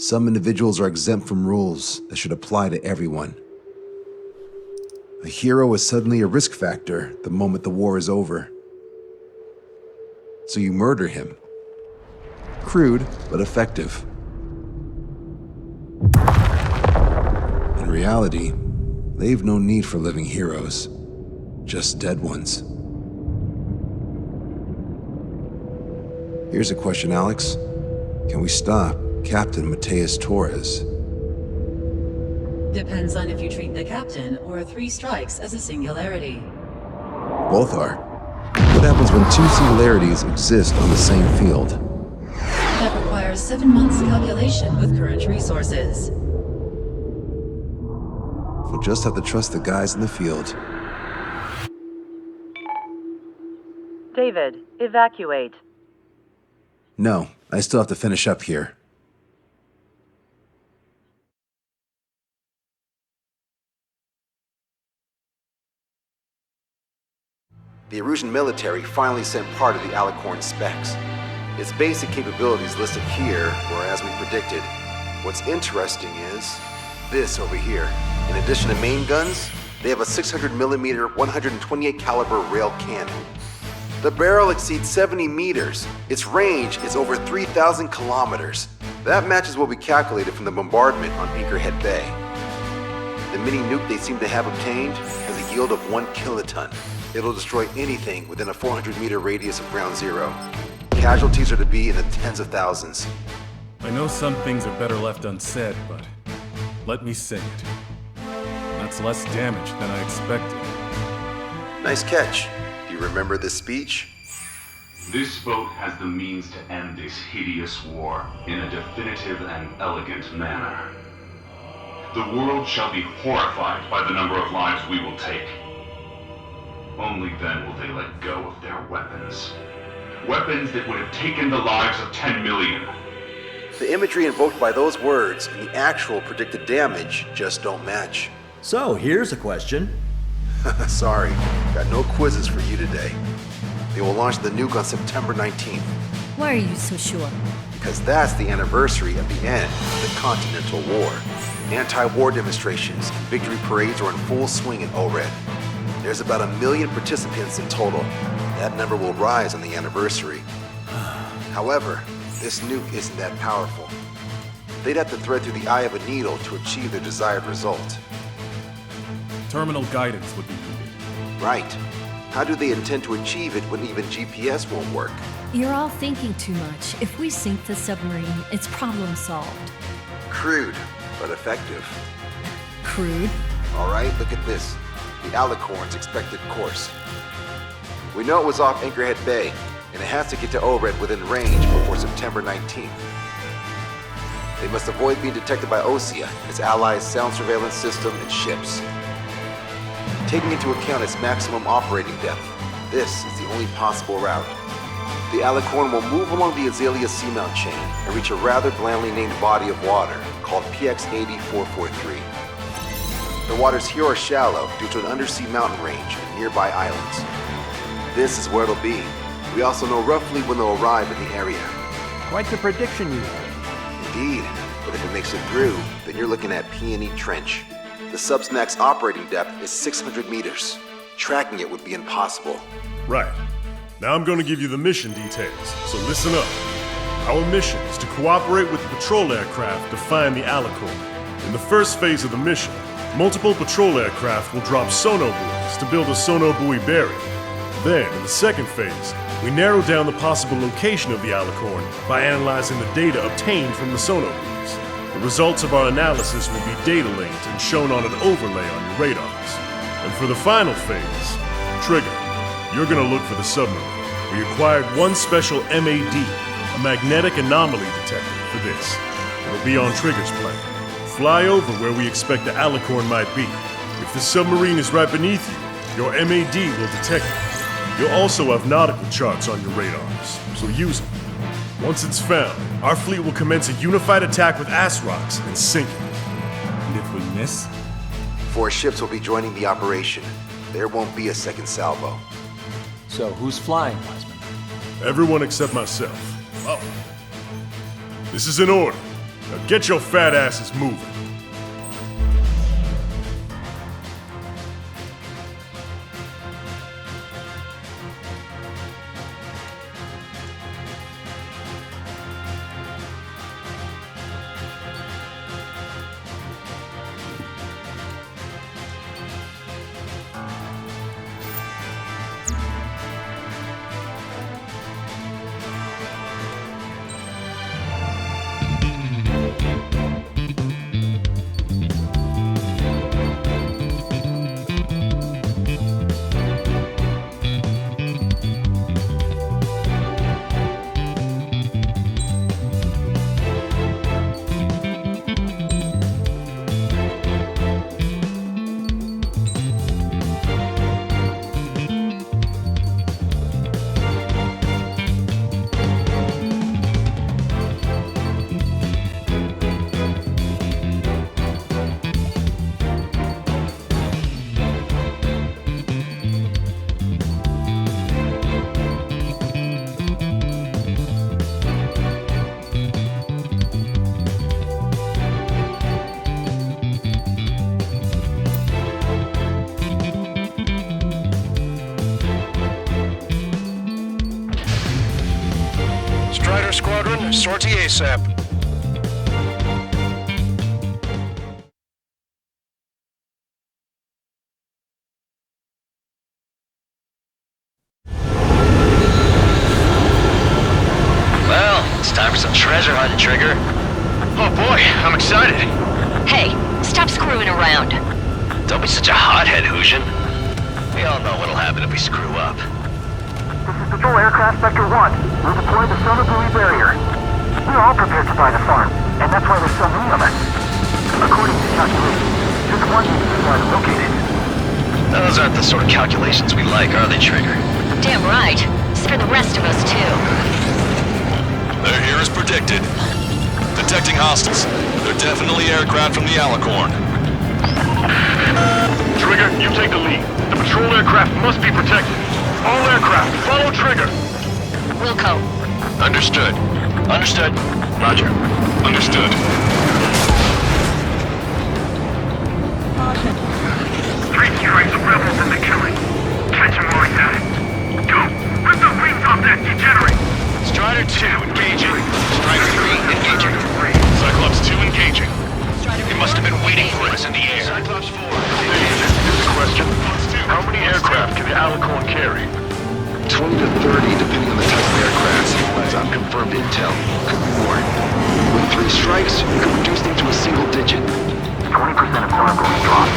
Some individuals are exempt from rules that should apply to everyone. A hero is suddenly a risk factor the moment the war is over. So you murder him. Crude, but effective. In reality, they've no need for living heroes, just dead ones. Here's a question, Alex. Can we stop Captain Mateus Torres? Depends on if you treat the captain or 3 strikes as a singularity. Both are. What happens when 2 singularities exist on the same field? That requires 7 months calculation with current resources. We'll just have to trust the guys in the field. David, evacuate. No, I still have to finish up here. The Erusian military finally sent part of the Alicorn specs. Its basic capabilities listed here were as we predicted. What's interesting is this over here. In addition to main guns, they have a 600mm 128 caliber rail cannon. The barrel exceeds 70 meters. Its range is over 3,000 kilometers. That matches what we calculated from the bombardment on Anchorhead Bay. The mini nuke they seem to have obtained has a yield of 1 kiloton. It'll destroy anything within a 400-meter radius of ground zero. Casualties are to be in the tens of thousands. I know some things are better left unsaid, but let me say it. That's less damage than I expected. Nice catch. Do you remember this speech? This vote has the means to end this hideous war in a definitive and elegant manner. The world shall be horrified by the number of lives we will take. Only then will they let go of their weapons. Weapons that would have taken the lives of 10 million. The imagery invoked by those words and the actual predicted damage just don't match. So, here's a question. Sorry, got no quizzes for you today. They will launch the nuke on September 19th. Why are you so sure? Because that's the anniversary of the end of the Continental War. Anti-war demonstrations and victory parades are in full swing in ORED. There's about 1 million participants in total. That number will rise on the anniversary. However, this nuke isn't that powerful. They'd have to thread through the eye of a needle to achieve their desired result. Terminal guidance would be needed. Right. How do they intend to achieve it when even GPS won't work? You're all thinking too much. If we sink the submarine, it's problem solved. Crude, but effective. Crude? All right, look at this. The Alicorn's expected course. We know it was off Anchorhead Bay, and it has to get to ORED within range before September 19th. They must avoid being detected by OSEA, its allies' sound surveillance system, and ships. Taking into account its maximum operating depth, this is the only possible route. The Alicorn will move along the Azalea seamount chain and reach a rather blandly named body of water called PX-80443. The waters here are shallow due to an undersea mountain range and nearby islands. This is where it'll be. We also know roughly when they'll arrive in the area. Quite the prediction you have. Indeed, but if it makes it through, then you're looking at P&E Trench. The sub's max operating depth is 600 meters. Tracking it would be impossible. Right. Now I'm going to give you the mission details, so listen up. Our mission is to cooperate with the patrol aircraft to find the Alicorn. In the first phase of the mission, multiple patrol aircraft will drop sonobuoys to build a sonobuoy barrier. Then, in the second phase, we narrow down the possible location of the Alicorn by analyzing the data obtained from the sonobuoys. The results of our analysis will be data linked and shown on an overlay on your radars. And for the final phase, Trigger, you're gonna look for the submarine. We acquired one special MAD, a magnetic anomaly detector, for this. It'll be on Trigger's plane. Fly over where we expect the Alicorn might be. If the submarine is right beneath you, your MAD will detect it. You'll also have nautical charts on your radars, so use them. Once it's found, our fleet will commence a unified attack with ass rocks and sink it. And if we miss? 4 ships will be joining the operation. There won't be a second salvo. So, who's flying, Wiseman? Everyone except myself. Oh. This is an order. Now get your fat asses moving. Squadron, sortie ASAP. Well, it's time for some treasure hunting, Trigger. Oh boy, I'm excited. Hey, stop screwing around. Don't be such a hothead, Hujin. We all know what'll happen if we screw up. This is Patrol Aircraft Sector 1. We'll deploy the solar buoy barrier. We're all prepared to buy the farm, and that's why there's so many of us. According to calculations, just one unit is located. Those aren't the sort of calculations we like, are they, Trigger? Damn right. It's for the rest of us, too. They're here as predicted. Detecting hostiles. They're definitely aircraft from the Alicorn. Trigger, you take the lead. The patrol aircraft must be protected. All aircraft, follow Trigger. Wilco. Understood. Understood. Roger. Understood. Three strikes of rebels in the killing. Catch him while he's at it. Go! Rip the wings off that degenerate! Strider 2, engaging. Strider 3, engaging. Cyclops 2 engaging. They must have been waiting for us in the air. Cyclops 4. Here's the question. How many aircraft can the Alicorn carry? 20 to 30, depending on the type of aircraft. It's unconfirmed intel. Could be more. With 3 strikes, you could reduce them to a single digit. 20% of cargo is dropped.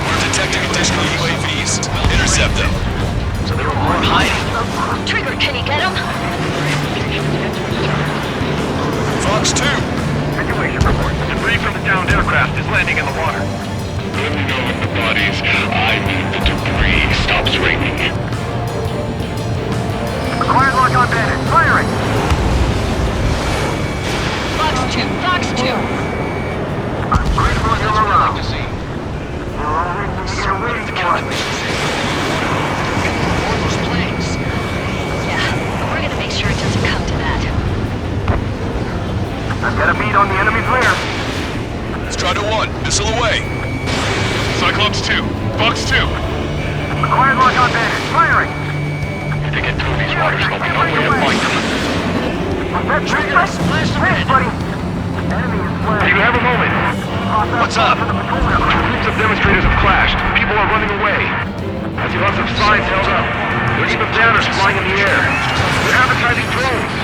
We're detecting additional UAVs. Intercept them. So there were more hiding. Trigger, can you get him? Fox 2. Situation report. Debris from the downed aircraft is landing in the water. Unknown bodies. I mean the debris stops raining. Acquired lock on bandit. Firing! Fox 2, Fox 2. I'm grateful you're around. You're all waiting for us. All those planes. Yeah, we're gonna make sure it doesn't come to that. I've got a beat on the enemy's lair. Strider 1, missile away. Cyclops 2. Fox 2. Acquired lock on bandit. Firing! If they get through these waters, there'll be no way to find them. Flash, buddy! Enemy is Do flash. you have a moment? What's up? Two groups of demonstrators have clashed. People are running away. I see lots of signs held up. There's even banners flying in the air. They're advertising drones.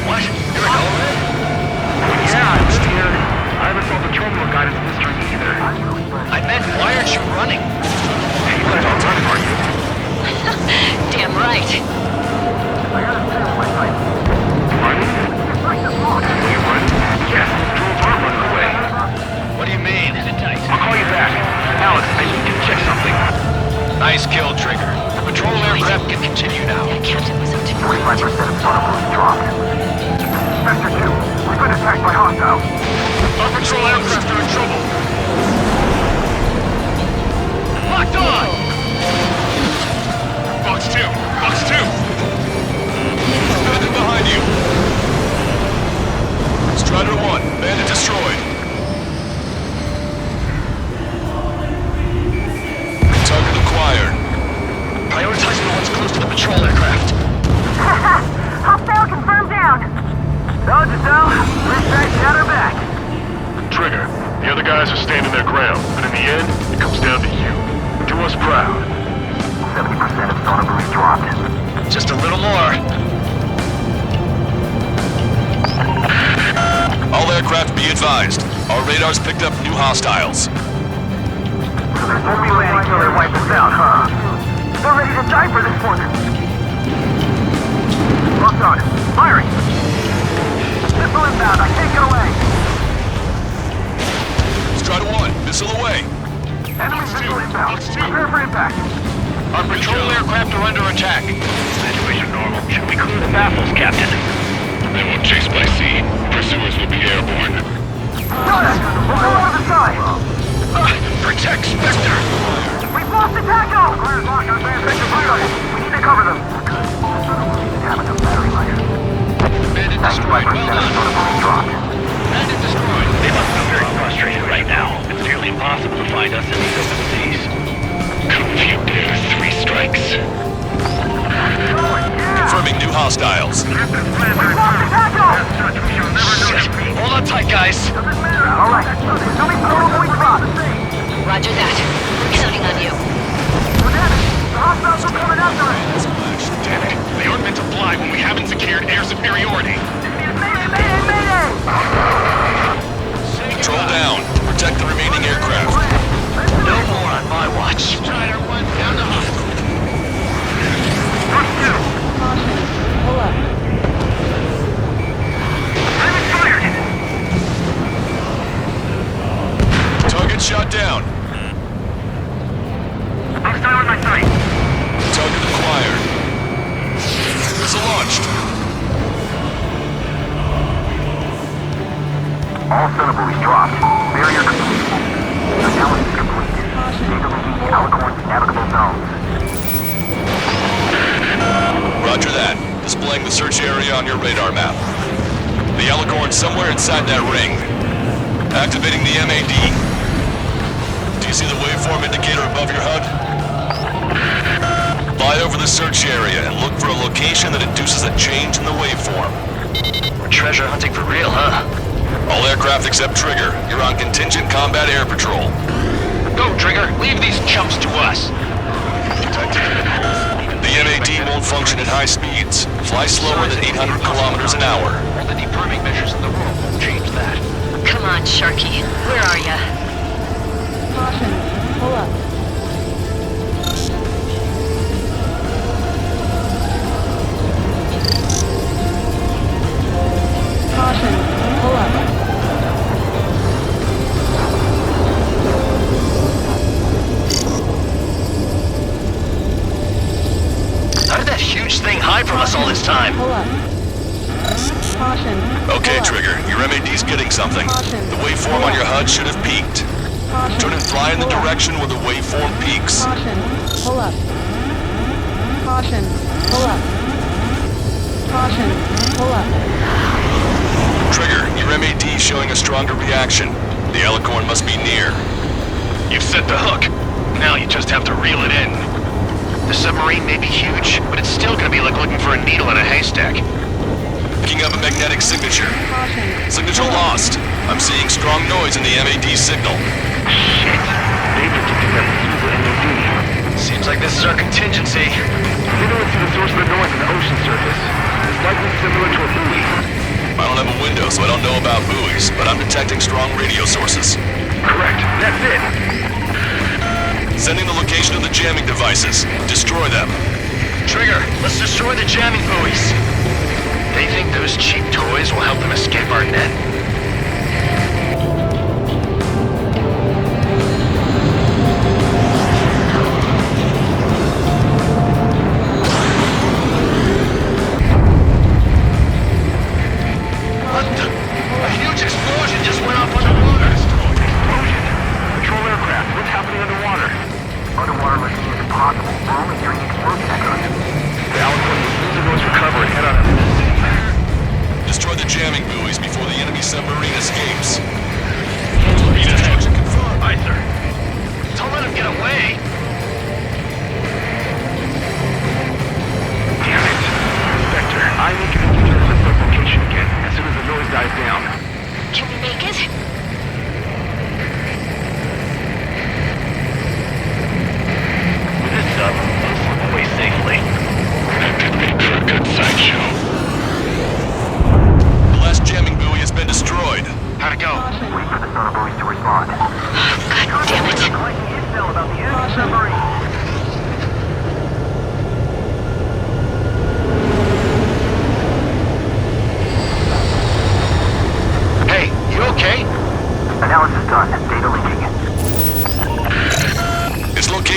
What? You're an overhead? Yeah, I live here. I haven't solved the terminal guidance mystery either. I meant, why aren't you running? Hey, you guys aren't running, are you? Damn right. I got a tail on my sight. Running? It's like the fog. You run? Yes, drones are running away. What do you mean? I'll call you back. Alex, I need to check something. Nice kill, Trigger. The patrol aircraft can continue now. Yeah, Captain was up to 45% of sonar is dropped. Sector 2, we've been attacked by hostiles. Our patrol aircraft are in trouble. Locked on! Fox 2! Fox 2! Standing behind So, let's got her back. Trigger, the other guys are standing their ground, but in the end, it comes down to you. Do us proud. 70% of sonar buoys dropped. Just a little more. All aircraft be advised. Our radars picked up new hostiles. So there's only landing until they wipe us out, huh? We're ready to die for this one. Locked on. Firing. Missile inbound. I can't get away. Stride 1, missile away. Enemy missile inbound. Prepare for impact. Our patrol aircraft are under attack. Situation normal. Should we clear the baffles, Captain? They won't chase by sea. Pursuers will be airborne. Got it! We'll go over the side! Protect Spectre! We've lost the tackle! Fire's locked on advanced sector fire. We need to cover them. Having a battery life. Bandit destroyed. 95% of sonar buoys dropped. Bandit destroyed. They must be very frustrated right now. It's nearly impossible to find us in these open seas. Confute their 3 strikes. Confirming new hostiles. We've lost the tackle! Shit. Hold on tight, guys. Doesn't matter. All right. Enemy sonar buoy dropped. Roger that. Counting on you. Lieutenant, the hostiles are coming after us. Damn it. They aren't meant to fly when we haven't secured air superiority. Mayday! Control down. Protect the remaining aircraft. No more on my watch. Strider 1 down to hostile. Pull up. Enemy fired! Target shot down. Hostile on my sight. Target acquired. Missile launched. All sonar buoys dropped. Barrier complete. Analysis complete. Stabilizing the Alicorn's navigable zones. Roger that. Displaying the search area on your radar map. The Alicorn's somewhere inside that ring. Activating the MAD. Do you see the waveform indicator above your HUD? Fly over the search area and look for a location that induces a change in the waveform. We're treasure hunting for real, huh? All aircraft except Trigger, you're on contingent combat air patrol. Go, Trigger. Leave these chumps to us. The MAD won't function at high speeds. Fly slower than 800 kilometers an hour. All the deperming measures in the world won't change that. Come on, Sharky. Where are ya? Caution. Pull up. Caution. Pull up. How did that huge thing hide from us all this time? Pull up. Caution. Okay, Pull up. Trigger, your MAD's getting something. The waveform on your HUD should have peaked. Caution. Turn and fly in the Pull up. direction where the waveform peaks. Caution. Pull up. Caution. Pull up. Caution. Pull up. Trigger, your MAD's showing a stronger reaction. The Alicorn must be near. You've set the hook. Now you just have to reel it in. The submarine may be huge, but it's still gonna be like looking for a needle in a haystack. Picking up a magnetic signature. Caution. Signature lost. I'm seeing strong noise in the MAD signal. Shit. They predicted that we use the MAD. Seems like this is our contingency. They don't see the source of the noise in the ocean surface. It's likely similar to a buoy. I don't have a window, so I don't know about buoys, but I'm detecting strong radio sources. Correct. That's it. Sending the location of the jamming devices. Destroy them. Trigger, let's destroy the jamming buoys. They think those cheap toys will help them escape our net. What the? A huge explosion just went off underwater. Explosion. Patrol aircraft. What's happening underwater? Underwater rescue is impossible. We're only 3 explosion echoes. The Alicorn will lose the noise recover and head on a... Destroy the jamming buoys before the enemy submarine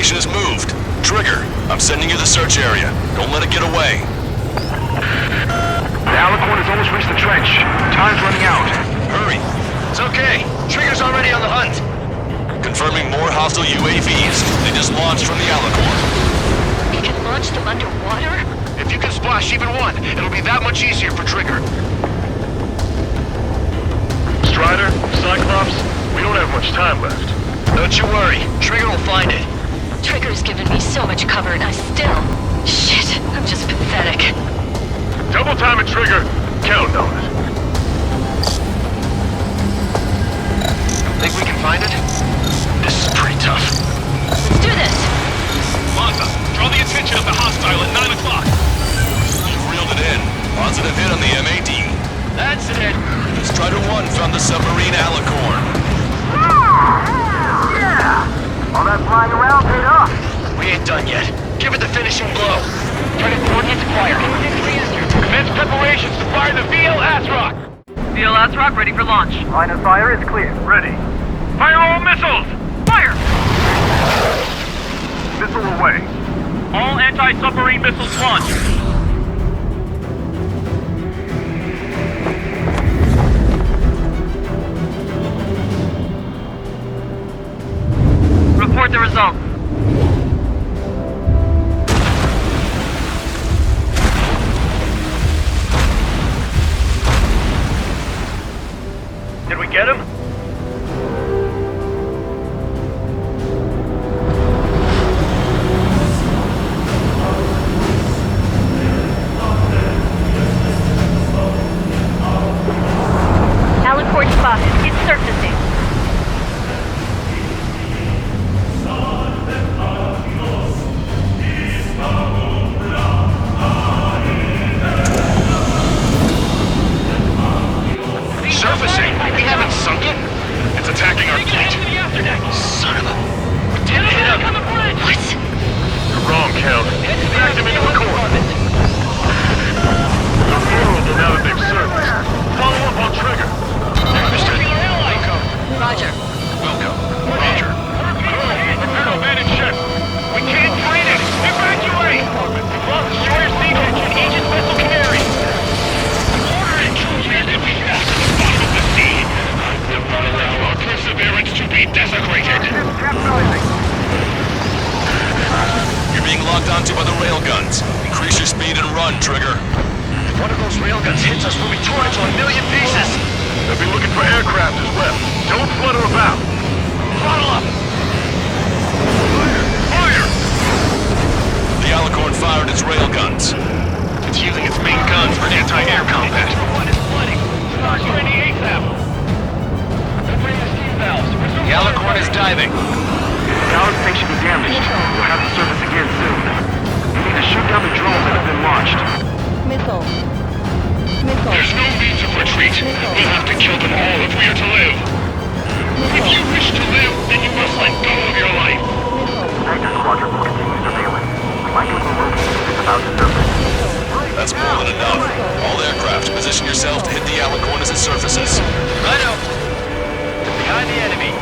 location is moved. Trigger, I'm sending you the search area. Don't let it get away. The Alicorn has almost reached the trench. Time's running out. Hurry. It's okay. Trigger's already on the hunt. Confirming more hostile UAVs. They just launched from the Alicorn. We can launch them underwater? If you can splash even one, it'll be that much easier for Trigger. Strider, Cyclops, we don't have much time left. Don't you worry. Trigger will find it. Trigger's given me so much cover and I still... Shit, I'm just pathetic. Double time it, Trigger. Count on it. Think we can find it? This is pretty tough. Let's do this! Manta, draw the attention of the hostile at 9 o'clock. You've reeled it in. Positive hit on the MAD. That's it. Strider 1 found the submarine Alicorn. Yeah! All that flying around paid off. We ain't done yet. Give it the finishing blow. Target coordinates acquired. Commence preparations to fire the VL Asrock. VL Asrock ready for launch. Line of fire is clear. Ready. Fire all missiles! Fire! Missile away. All anti-submarine missiles launched. Report the results. Did we get him? Alicorn spotted. It's surfacing. Surfacing? We haven't sunk it? It's attacking our fleet. Son of a... Didn't hit him. What? You're wrong, Count. Back him into the core. They're vulnerable now that they've surfaced. Follow up on Trigger. Understood. Roger. Welcome. Roger. Prepare to abandon ship. We can't train it. Evacuate! We've lost Destroyer Siege Engine, Aegis Vessel Canary. Order and troops are to be cast to the bottom of the sea. The runaway of our perseverance to be desecrated. You're being locked onto by the railguns. Increase your speed and run, Trigger. If one of those railguns hits us, we'll be torn into a million pieces. They'll be looking for aircraft as well. Don't flutter about. Throttle up. Fire! The Alicorn fired its railguns. It's using its main guns for anti-air combat. One is flooding. Start training ASAP. Opening the steam valves. The Alicorn is diving. The power station is damaged. We'll have to surface again soon. We need to shoot down the drones that have been launched. Missile. There's no means of retreat. We'll have to kill them all if we are to live. If you wish to live, then you must let go of your life. Vector Squadron will continue surveillance. We might be located if it's about to surface. That's more than enough. All aircraft, position yourself to hit the Alicorn as it surfaces. Righto. Behind the enemy.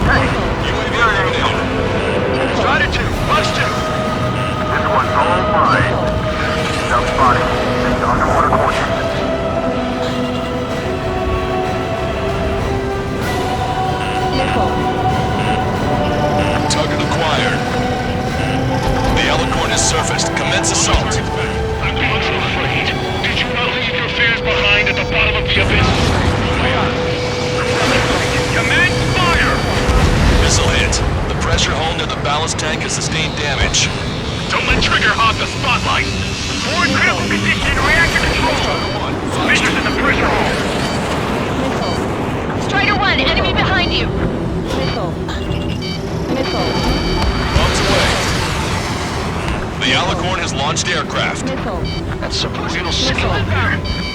UAV eliminated. Strider 2. Bugs 2. This one's all mine. Self-spotting. Send underwater coordinates. Target acquired. The Alicorn has surfaced. Commence assault. I'm afraid. Did you not leave your fears behind at the bottom of the abyss? Command fire! Missile hit. The pressure hull near the ballast tank has sustained damage. Don't let Trigger hog the spotlight! Forward critical condition, reactor control! Fissures in the pressure hull! Strider 1, enemy behind you! Bombs away. The Alicorn has launched aircraft. That subliminal signal.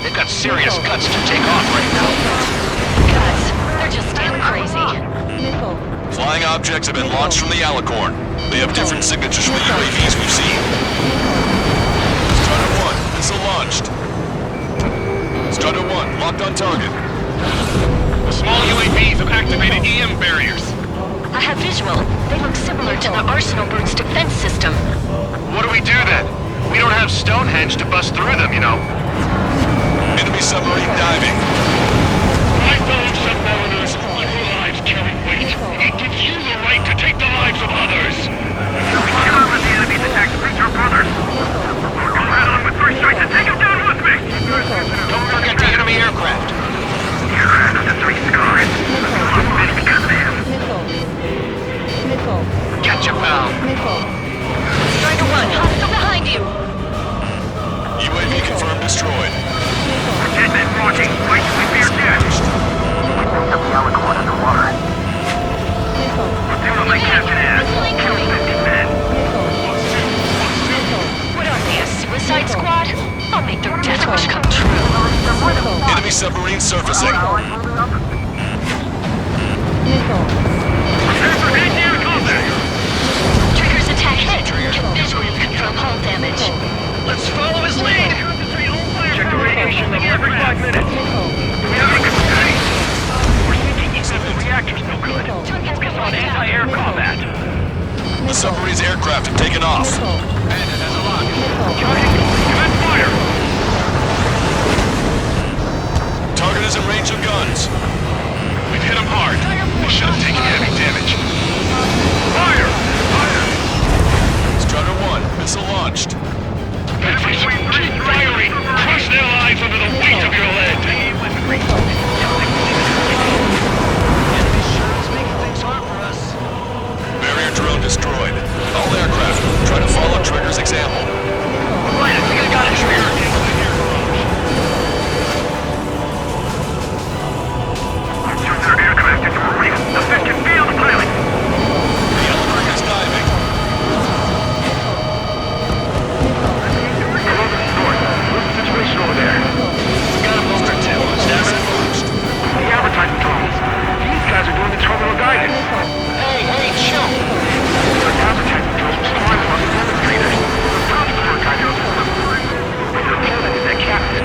They've got serious guts to take off right now. Guts, they're just damn crazy. Flying objects have been launched from the Alicorn. They have different signatures from the UAVs we've seen. Strider 1, missile launched. Strider 1, locked on target. The small UAVs have activated EM barriers. I have visual. They look similar to the Arsenal Bird's defense system. What do we do then? We don't have Stonehenge to bust through them, you know. Enemy submarine diving. My fellow submariners, your lives carry weight. It gives you the right to take the lives of others. We cannot let the enemy's attacks reach our brothers. Go head on with first strike and take him down with me! Don't forget the enemy aircraft. Aircraft with the 3 scars. I'm ready because of him. Catch ya, pal. Striker 1, hostile behind you. UAV confirmed destroyed. Dead men watching. Fight to fear death. We picked up the Alicorn underwater. Do what my captain asked. Kill 50 men. What are they, a suicide squad? I'll make their death wish come true. Enemy submarine surfacing. Prepare for hand-to-air combat. Trigger's attack hit. Can visually confirm hull damage. Let's follow his lead. Check the radiation level every 5 minutes. Do we have any capacity? We're thinking even if the reactor's no good. Focus on anti-air combat. The submarine's aircraft have taken off. Bandit has a lock. Commence fire. Target is in range of guns. We've hit him hard. They should have taken heavy damage. Fire! Fire! Strider 1, missile launched. Keep firing! Crush their lives under the weight of your lead! Barrier drone destroyed. All aircraft, try to follow Trigger's example. Right, I think I got it, Trigger. Turn their aircraft into marine. The fish can feel the pilot. The Elbert is diving. Hello, this is North. What's the situation over there? Got a booster too. Status launched. The advertising tools. These guys are doing the terminal guidance. Hey, chill. Their advertising tools flying among the demonstrators. The transport guy knows what's up. And their pilot is their captain.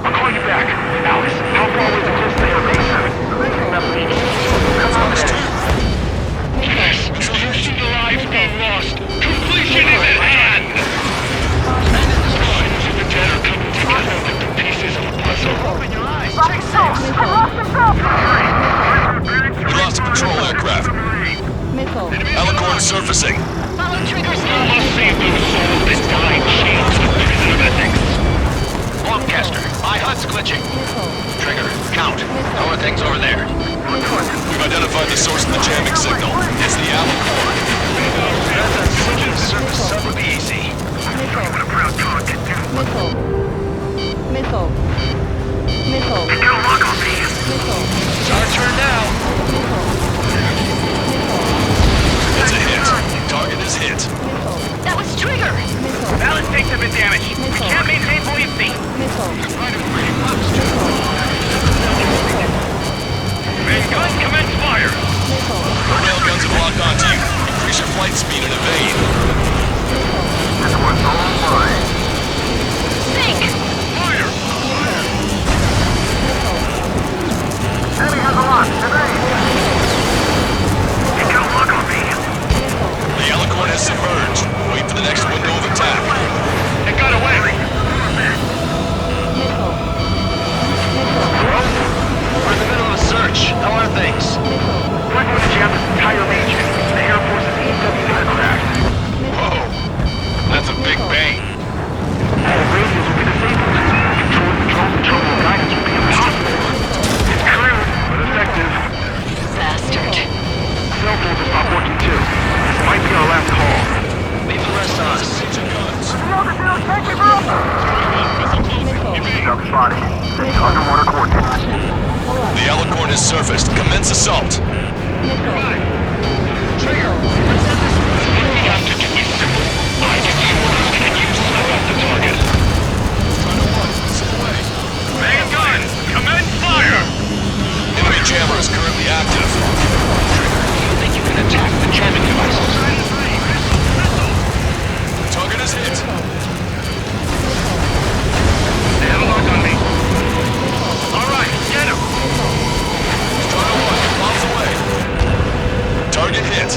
I'll call you back. Alex, how far away is the close layer base? Come on, Yes, you see the lives being lost. Completion is at hand! Minds of the dead are coming together like the pieces of a puzzle. Open your eyes. We lost a patrol aircraft. Alicorn surfacing. Follow Trigger's You lead. must save those souls that died chains of prison ethics. Lancaster, my HUD's glitching. Trigger, count. How are things over there? We've identified the source of the jamming signal. It's the Alicorn. That's a sinking surface sub would be easy. what a proud dog can do. Missile. Get a lock on me. It's our turn now. It's a hit. Target is hit. That was Trigger. Balance tanks have been damaged. We can't maintain buoyancy. Main guns commence fire. Rail guns have locked onto you. Increase your flight speed and evade. This one's all mine. Sink. Fire. Enemy has a lock. Get a lock on me. The Alicorn has submerged. Wait for the next window of attack. It got away. We're in the middle of a search. How are things? We're going to jam this entire legion. The Air Force's EW aircraft. Whoa. That's a big bang. All radios will be disabled. Controlling the drone and terminal guidance will be impossible. It's crude, but effective. Bastard. Cell phones will stop working too. This might be our last call. Leave the rest to us. Sub spotted. Setting underwater coordinates. The Alicorn has surfaced. Commence assault. Trigger. What we have to do is simple. I give you orders and you snuff out the target. Main gun, commence fire. Enemy jammer is currently active. You think you can attack the jamming devices? Target is hit. They have a lock on me. All right, get him. Strider 1 miles away. Target hit.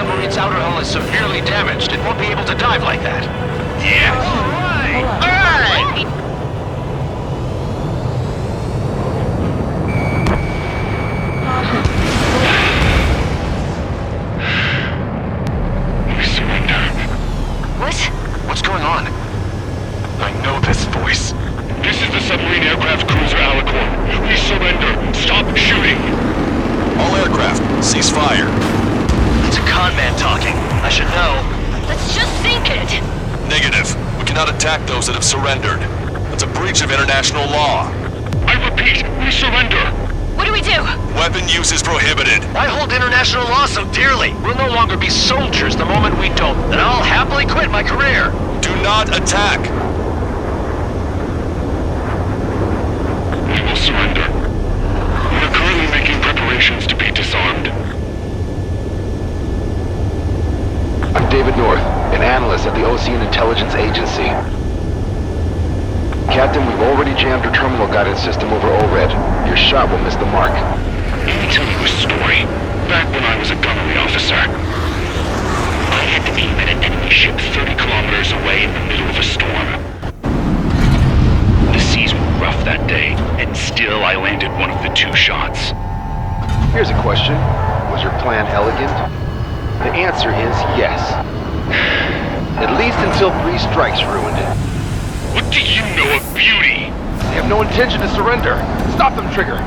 submarine's outer hull is severely damaged. It won't be able to dive like that. Yes! Alright! Alright! We surrender. What? What's going on? I know this voice. This is the submarine aircraft cruiser Alicorn. We surrender. Stop shooting. All aircraft, cease fire. It's a con man talking. I should know. Let's just sink it! Negative. We cannot attack those that have surrendered. That's a breach of international law. I repeat, we surrender. What do we do? Weapon use is prohibited. I hold international law so dearly. We'll no longer be soldiers the moment we don't, and I'll happily quit my career. Do not attack. We will surrender. We are currently making preparations to be disarmed. I'm David North, an analyst at the Ocean Intelligence Agency. Captain, we've already jammed your terminal guidance system over ORED. Your shot will miss the mark. Let me tell you a story. Back when I was a gunnery officer, I had to aim at an enemy ship 30 kilometers away in the middle of a storm. The seas were rough that day, and still I landed one of the 2 shots. Here's a question. Was your plan elegant? The answer is yes. At least until 3 strikes ruined it. What do you know of beauty? They have no intention to surrender. Stop them, Trigger.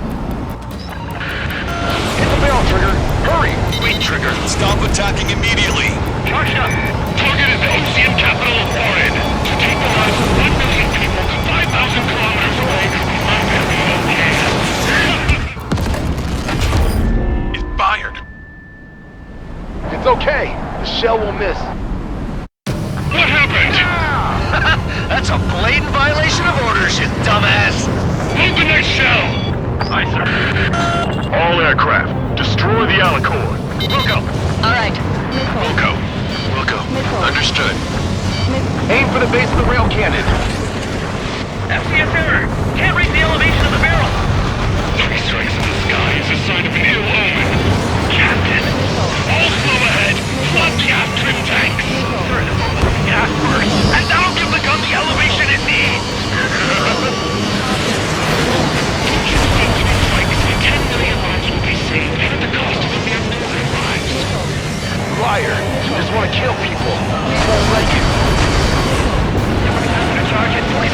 Hit the barrel, Trigger. Hurry! Wait, Trigger. Stop attacking immediately. Charge up! Target is the ocean capital of Orin. To take the lives of 1 million people 5,000 kilometers away from my very own hand. It fired. It's okay. The shell will miss. What happened? That's a blatant violation of orders, you dumbass! Move the next shell! Aye, sir. All aircraft, destroy the Alicorn. Wilco! Alright. Wilco. Wilco. Understood. Aim for the base of the rail cannon. FPS error! Can't reach the elevation of the barrel! 3 strikes in the sky is a sign of an ill omen. Captain, all slow ahead. Flood the aft trim tanks. Burn the gas first, and that'll give the gun the elevation it needs! 10 million lives will be saved at the cost of a mere million lives. Liar. You just want to kill people. He won't like it. Charge at 25%.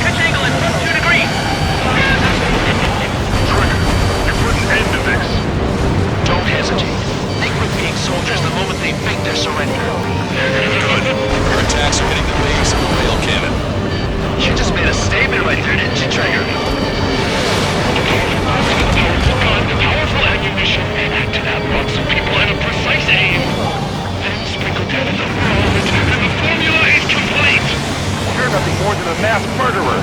Pitch angle at 2 degrees. Trigger, you put an end to this. Don't hesitate. They quit being soldiers the moment they fake their surrender. Good. Your attacks are hitting the base of the rail cannon. You just made a statement right there, didn't you, Trigger? Powerful ammunition acted out lots of people at a precise aim. Then sprinkled down in the world, and the formula is complete. You're nothing more than a mass murderer.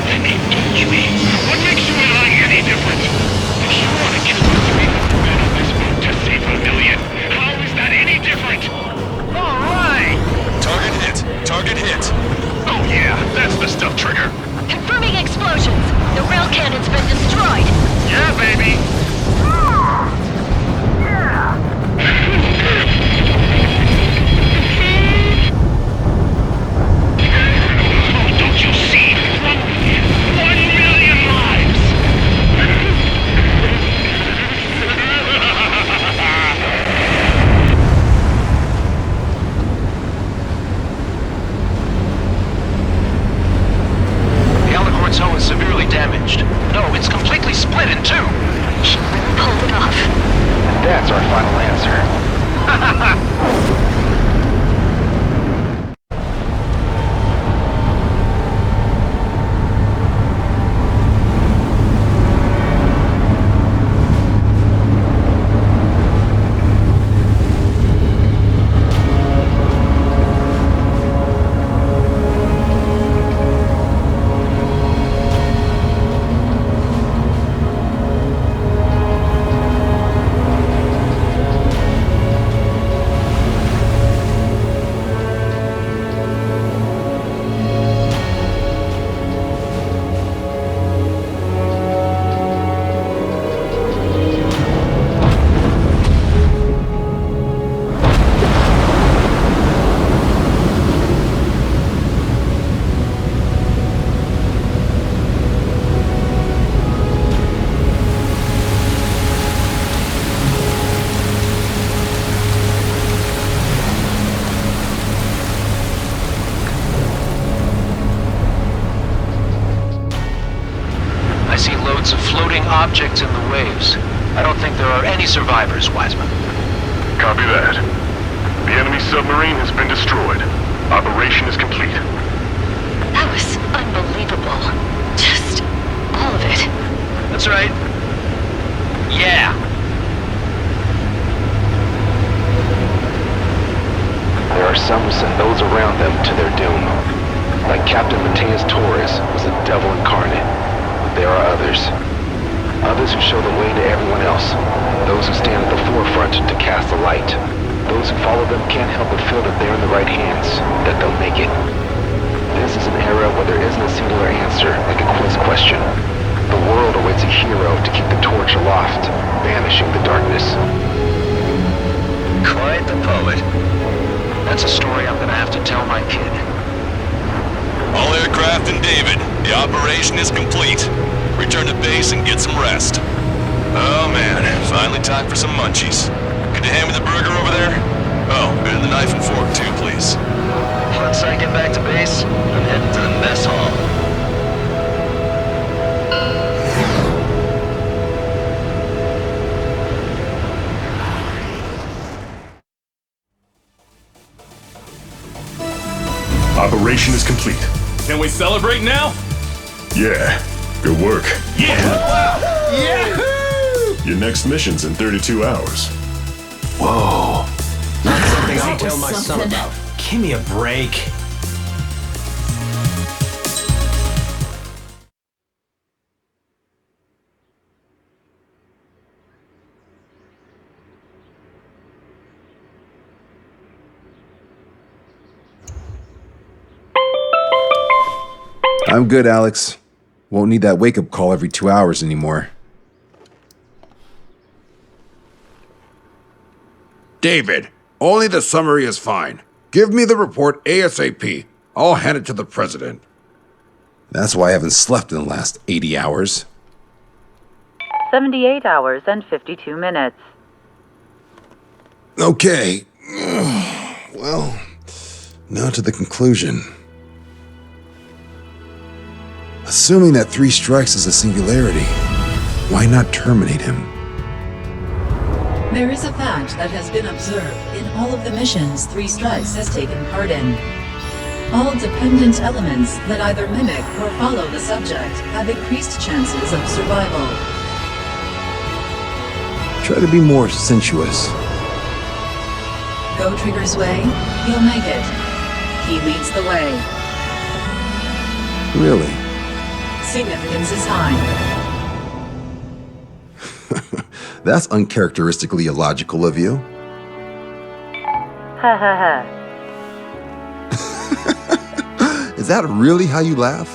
Then engage me. What makes you and I any different? If you want to kill the 3 men on this boat to save a million, how is that any different? All right! Target hit. Target hit. Oh yeah, that's the stuff, Trigger. Confirming explosions. The rail cannon's been destroyed. Yeah, baby. Don't you see? 1 million lives! The Alicorn's hull is severely damaged. No, it's completely split in 2. Pull it off. That's our final answer. objects in the waves. I don't think there are any survivors, Wiseman. Copy that. The enemy submarine has been destroyed. Operation is complete. That was unbelievable. Just all of it. That's right. Yeah. There are some who send those around them to their doom. Like Captain Mateus Torres was the devil incarnate. There are others. Others who show the way to everyone else. Those who stand at the forefront to cast the light. Those who follow them can't help but feel that they're in the right hands, that they'll make it. This is an era where there isn't a singular answer, like a quiz question. The world awaits a hero to keep the torch aloft, banishing the darkness. Quite the poet. That's a story I'm gonna have to tell my kid. All aircraft and David, the operation is complete. Return to base and get some rest. Oh man, finally time for some munchies. Could you hand me the burger over there? Oh, and the knife and fork too, please. Once I get back to base, I'm heading to the mess hall. Operation is complete. Can we celebrate now? Yeah, good work. Yeah! Yahoo! Your next mission's in 32 hours. Whoa. Not something I That tell was my son something. about. Give me a break. I'm good, Alex. Won't need that wake-up call every 2 hours anymore. David, only the summary is fine. Give me the report ASAP. I'll hand it to the president. That's why I haven't slept in the last 80 hours. 78 hours and 52 minutes. Okay. Well, now to the conclusion. Assuming that 3 strikes is a singularity, why not terminate him? There is a fact that has been observed in all of the missions 3 Strikes has taken part in. All dependent elements that either mimic or follow the subject have increased chances of survival. Try to be more sensuous. Go Trigger's way, he'll make it. He leads the way. Really? Significance is high. That's uncharacteristically illogical of you. Ha ha ha. Is that really how you laugh?